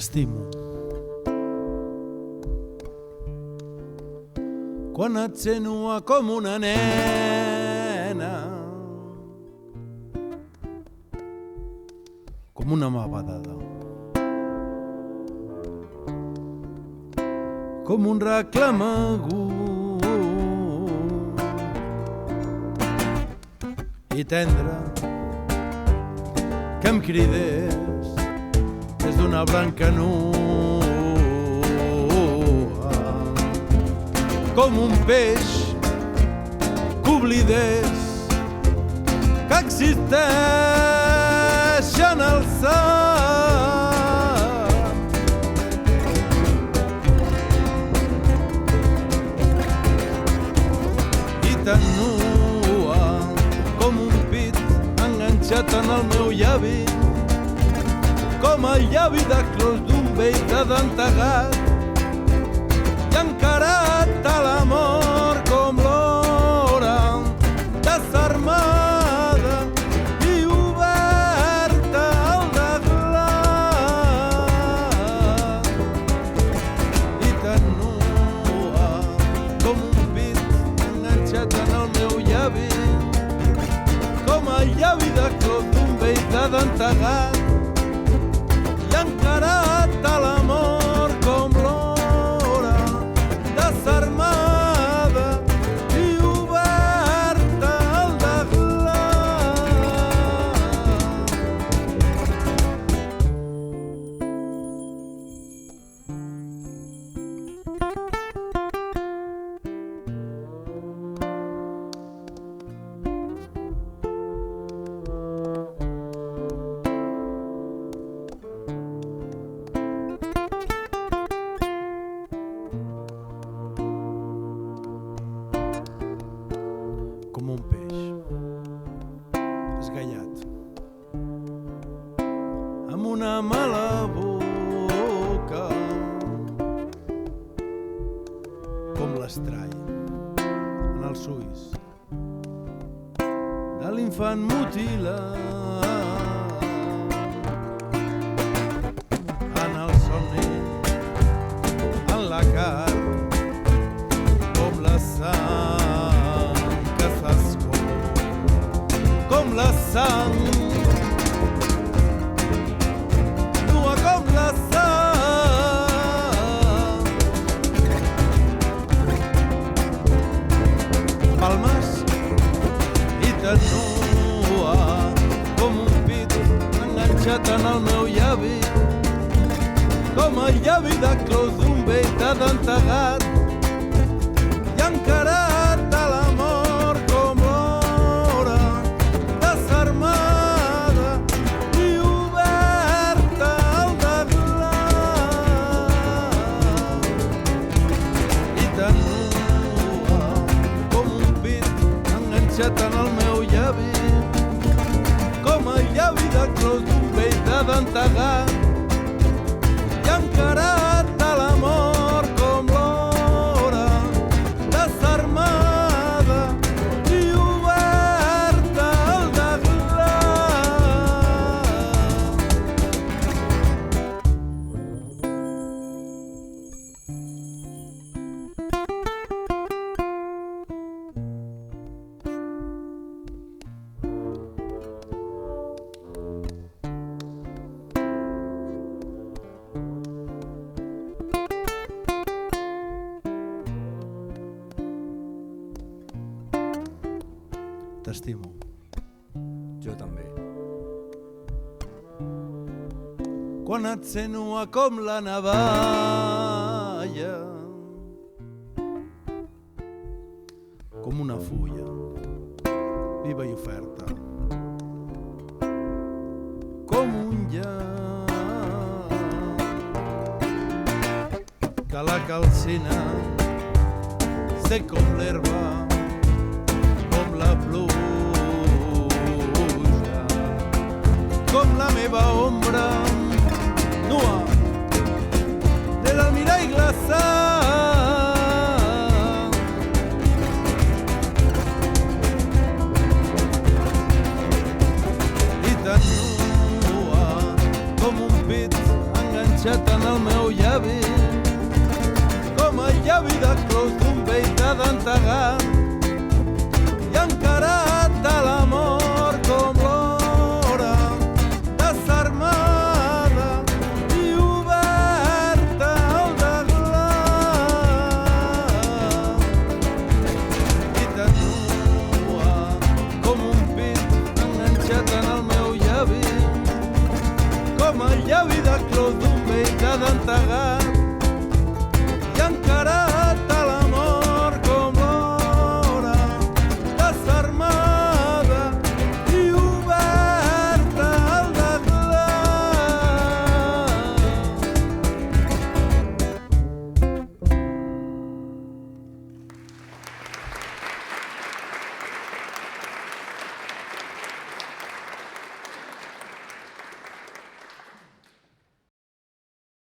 T'estimo. Quan et sent nua com una nena, com una mà badada, com un reclam agut i tendre, que em cridés des d'una branca nua, com un peix que oblidés que existeix en el cel. I tan nua com un pit enganxat en el meu llavi, com el llavi de clos d'un vell de dentegat, i encarat a l'amor com l'hora desarmada i oberta al deglat. I tan nua com un pit enganxat en el meu llavi, com el llavi de clos d'un vell de dentegat, i encarat a l'amor com l'hora desarmada i oberta al com un peix esgallat amb una mala boca, com l'estrall en els ulls de l'infant mutilat, en el somni, en la carn, com la sang que s'escol, com la sang, nua com la sang. Palmes i tan nua com un pit enganxat en el meu llavi, com el llavi de clos d'un vell de dentegat, i encarat a l'amor com l'hora desarmada i oberta al deglat. I tan nua com un pit enganxat en el meu llavi, com el llavi de clos d'un vell de dentegat, i encarat a l'amor com l'hora desarmada i oberta al T'estimo. Jo també. Quan et sent nua com la navalla, com una fulla viva i oferta, com un llac que la calcina, sec com l'herba, com la pluja, com la meva ombra, nua, des del mirall glaçat. I tan nua com un pit enganxat en de clos d'un vell de d'entegar.